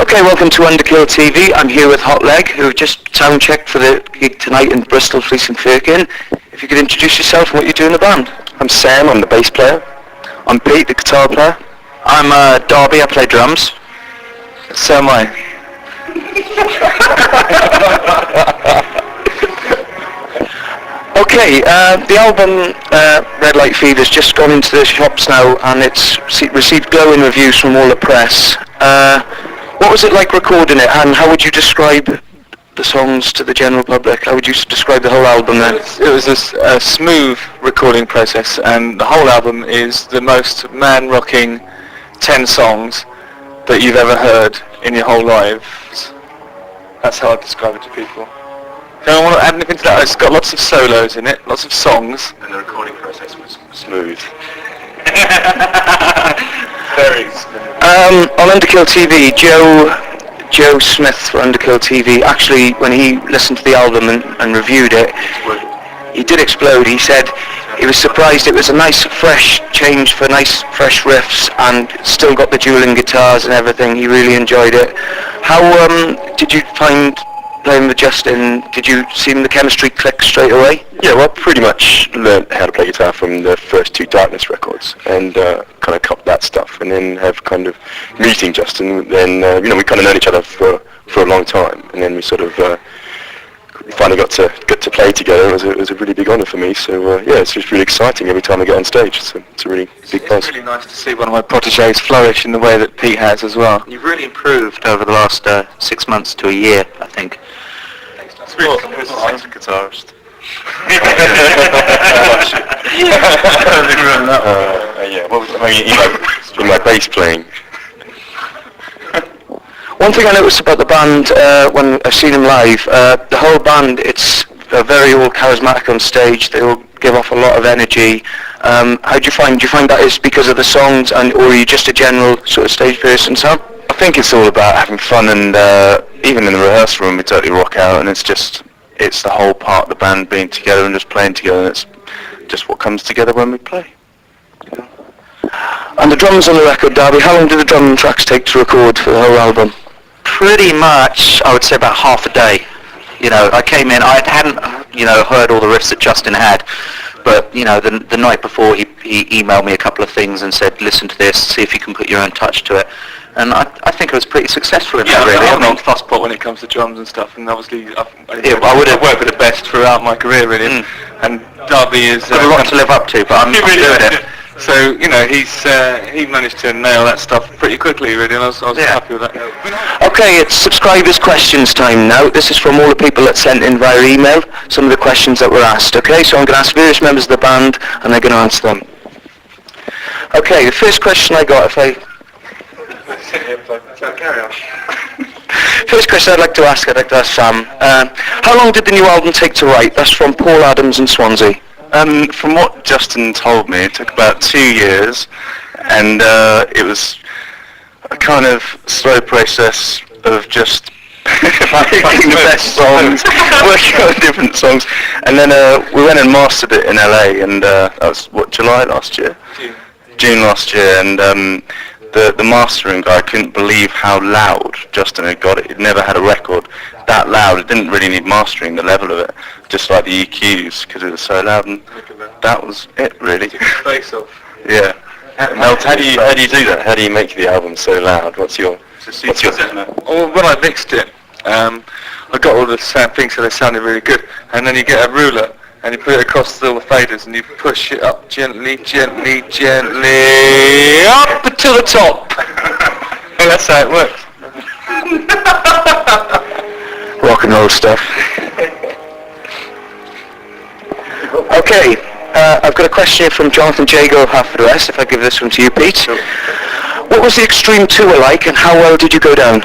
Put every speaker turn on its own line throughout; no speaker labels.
Okay, welcome to Underkill TV. I'm here with Hot Leg, who just sound checked for the gig tonight in Bristol, Fleece In Bristol. If you could introduce yourself and what you do in the band.
I'm Sam, I'm the bass player.
I'm Pete, the guitar player.
I'm Darby, I play drums.
So am I.
Okay, the album Red Light Fever's just gone into the shops now, and it's received glowing reviews from all the press. What was it like recording it, and how would you describe the songs to the general public? How would you describe the whole album then?
It was a smooth recording process, and the whole album is the most man-rocking 10 songs that you've ever heard in your whole lives. That's how I describe it to people. Don't want to add anything to that. It's got lots of solos in it, lots of songs.
And the recording process was smooth.
Very smooth.
On Underkill TV, Joe Smith for Underkill TV, actually, when he listened to the album and reviewed it, he did explode. He said he was surprised it was a nice fresh change for nice fresh riffs and still got the dueling guitars and everything. He really enjoyed it. How did you find playing with Justin? Did you see the chemistry click straight away?
Yeah, well, I pretty much learned how to play guitar from the first two Darkness records, and kind of copied that stuff, and then have kind of meeting Justin. Then we kind of known each other for a long time, and then we sort of finally got to play together. It was a really big honour for me. So it's just really exciting every time I get on stage. It's a really big buzz.
It's really nice to see one of my protégés flourish in the way that Pete has as well.
You've really improved over the last 6 months to a year, I think.
It's really nice guitarist.
In my bass playing.
One thing I noticed about the band when I've seen them live, the whole band, it's very all charismatic on stage. They all give off a lot of energy. How do you find that is because of the songs, or are you just a general sort of stage person, Sam?
I think it's all about having fun, and even in the rehearsal room we totally rock out, and it's the whole part of the band being together and just playing together, and it's just what comes together when we play.
And the drums on the record, Darby, how long did the drum tracks take to record for the whole album?
Pretty much, I would say about half a day. I came in, I hadn't, heard all the riffs that Justin had, but, the night before he emailed me a couple of things and said, listen to this, see if you can put your own touch to it. And I think it was pretty successful in that, really.
I'm not fusspot when it comes to drums and stuff, and obviously I would have worked with the best throughout my career, really. And Darby is...
got a lot to live up to, but I'm doing it.
So, he managed to nail that stuff pretty quickly, really, and I was happy with that.
Okay, it's subscribers' questions time now. This is from all the people that sent in via email, some of the questions that were asked, okay? So I'm going to ask various members of the band, and they're going to answer them. Okay, the first question I got,
Carry on.
First question I'd like to ask Sam. How long did the new album take to write? That's from Paul Adams in Swansea.
From what Justin told me, it took about 2 years, and it was a kind of slow process of just picking the best songs, working on different songs, and then we went and mastered it in LA, and that was, July last year? June last year, and the mastering guy couldn't believe how loud Justin had got it. He'd never had a record that loud. It didn't really need mastering, the level of it, just like the EQs, because it was so loud, and that was it, really.
Face off.
Yeah.
Melt, how do you do that? How do you make the album so loud? What's your
Well, when I mixed it, I got all the things so they sounded really good, and then you get a ruler and you put it across all the faders and you push it up gently up to the top. And that's how it works.
Rock and roll stuff. Okay, I've got a question here from Jonathan Jago of Haverford, if I give this one to you, Pete. Sure. What was the Extreme Tour like, and how well did you go down?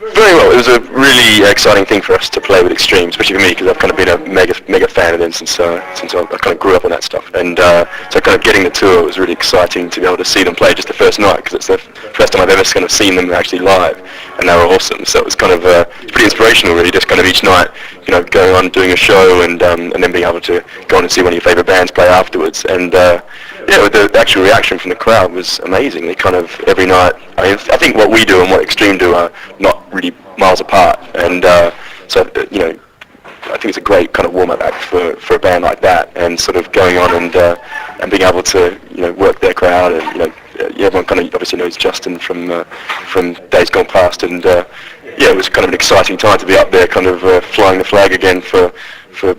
Very well. It was a really exciting thing for us to play with Extreme, especially for me, because I've kind of been a mega fan of them since I kind of grew up on that stuff. And so kind of getting the tour was really exciting to be able to see them play just the first night, because it's the first time I've ever kind of seen them actually live, and they were awesome. So it was kind of pretty inspirational, really, just kind of each night, you know, going on doing a show and then being able to go on and see one of your favourite bands play afterwards. And yeah, the actual reaction from the crowd was amazing. They kind of every night. I think what we do and what Extreme do are not really miles apart, and so you know, I think it's a great kind of warm-up act for a band like that, and sort of going on and being able to, you know, work their crowd, and, you know, everyone kind of obviously knows Justin from days gone past, and yeah, it was kind of an exciting time to be up there, kind of flying the flag again for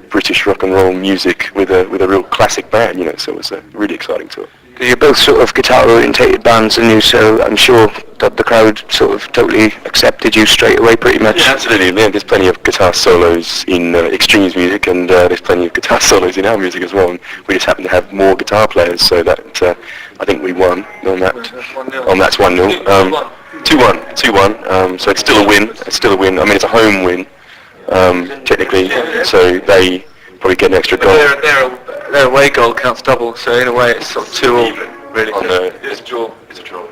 British rock and roll music with a real classic band, you know. So it was a really exciting tour.
You're both sort of guitar-orientated bands, and you, so I'm sure that the crowd sort of totally accepted you straight away, pretty much.
Yeah, absolutely. Yeah, there's plenty of guitar solos in Extreme's music, and there's plenty of guitar solos in our music as well. And we just happen to have more guitar players, so that I think we won on that. That's 1-0. 2-1. So it's still a win. I mean, it's a home win, technically. So they probably get an extra goal.
Their away goal counts double, so in a way it's sort of 2-2, really.
It's a draw.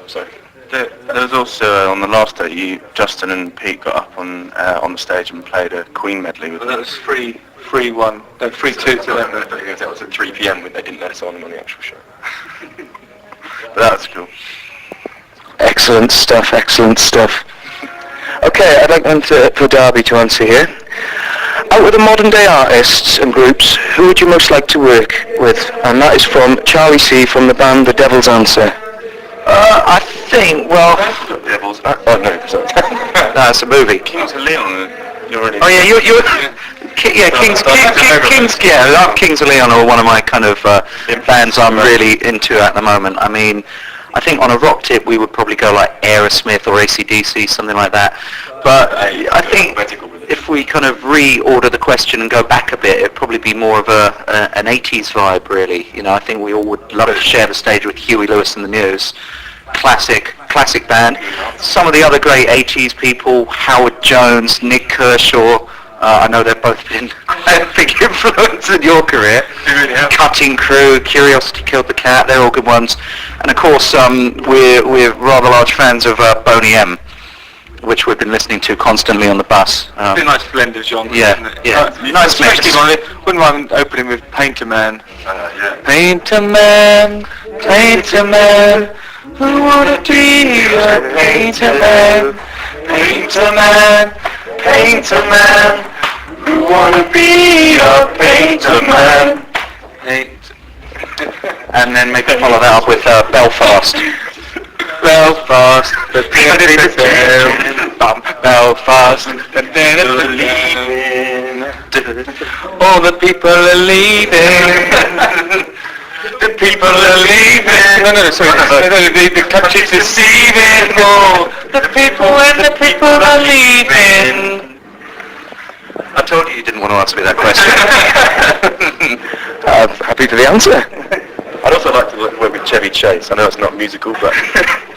Sorry.
There was also on the last day, Justin and Pete got up on the stage and played a Queen medley with them. That was 3-1, no, 3-2 to them.
That was at 3 p.m. when they didn't let us on the actual show.
But that was cool.
Excellent stuff. Okay, I'd like for Darby to answer here. Out of the modern day artists and groups, who would you most like to work with? And that is from Charlie C. from the band The Devil's Answer.
I think, well...
Devils. Oh no, sorry.
No, it's a movie.
Kings of Leon, you're already...
Oh yeah, Kings of Leon are one of my kind of bands I'm really into at the moment. I mean, I think on a rock tip we would probably go like Aerosmith or AC/DC, something like that. But I think if we kind of reorder the question and go back a bit, it'd probably be more of an 80s vibe, really. You know, I think we all would love to share the stage with Huey Lewis and the News. Classic band. Some of the other great 80s people, Howard Jones, Nick Kershaw. I know they've both been a big influence in your career. Cutting Crew, Curiosity Killed the Cat, they're all good ones. And of course, we're rather large fans of Boney M, which we've been listening to constantly on the bus.
It's a nice blend of genres, isn't it?
Yeah. Nice mix.
Wouldn't mind opening with Painter Man.
Painter Man, who wanna be a painter man? Painter man, who wanna be a painter man? And then maybe follow that up with Belfast. Belfast, the Belfast, all the people are leaving. The people are leaving. No, sorry. The country's deceiving. Oh, the people are leaving. I told you didn't want to answer me that question.
Happy for the answer.
I'd also like to work with Chevy Chase. I know it's not musical, but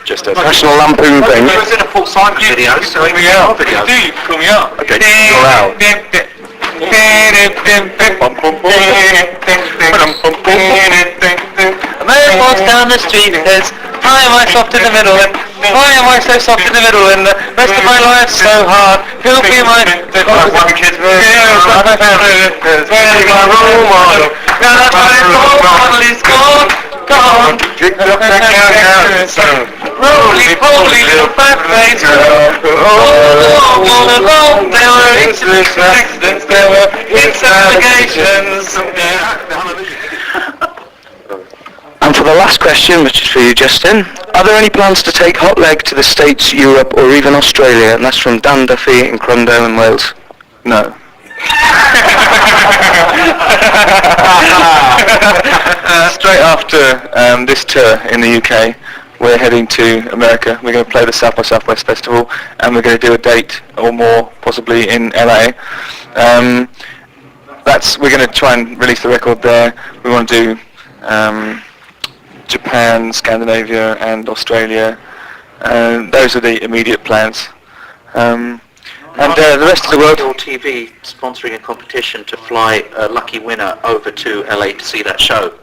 just as
National Lampoon thing.
He was in a Paul Simon video, so
Call me out. Call me out.
okay, you're out.
A man walks down the street and says, why am I soft in the middle? And why am I so soft in the middle? And the rest of my life's so hard. Who'll be my kid's my role model? My role model is gone. Roly-poly little fat-faced girl. All along there were accidents, there were allegations.
And for the last question, which is for you, Justin, are there any plans to take Hot Leg to the States, Europe, or even Australia? And that's from Dan Duffy in Crondale in Wales.
No. Straight after this tour in the UK, we're heading to America. We're going to play the South by Southwest Festival, and we're going to do a date or more, possibly in LA. We're going to try and release the record there. We want to do Japan, Scandinavia, and Australia. Those are the immediate plans.
And the rest of the world.
TV sponsoring a competition to fly a lucky winner over to LA to see that show.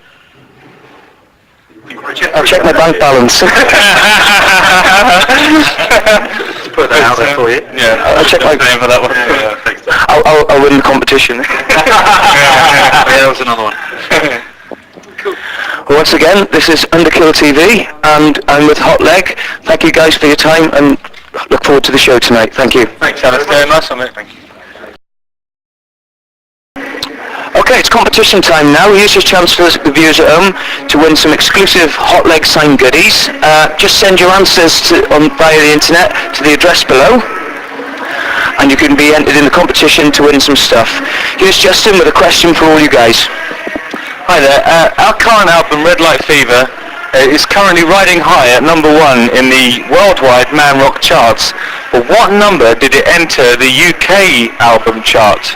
I'll check my bank balance.
Put that out there for you.
Yeah,
I'll check my.
for that one. Yeah, thanks.
I'll win the competition.
Yeah, that was another one.
Once again, this is Underkill TV, and I'm with Hot Leg. Thank you guys for your time, and look forward to the show tonight. Thank you.
Thanks, Alice. Very nice one, mate. Thank you.
Okay, it's competition time now. Here's your chance for the viewers at home to win some exclusive Hot Leg signed goodies. Just send your answers via the internet to the address below, and you can be entered in the competition to win some stuff. Here's Justin with a question for all you guys.
Hi there. Our current album, Red Light Fever, is currently riding high at number 1 in the worldwide Man Rock charts. But what number did it enter the UK album chart?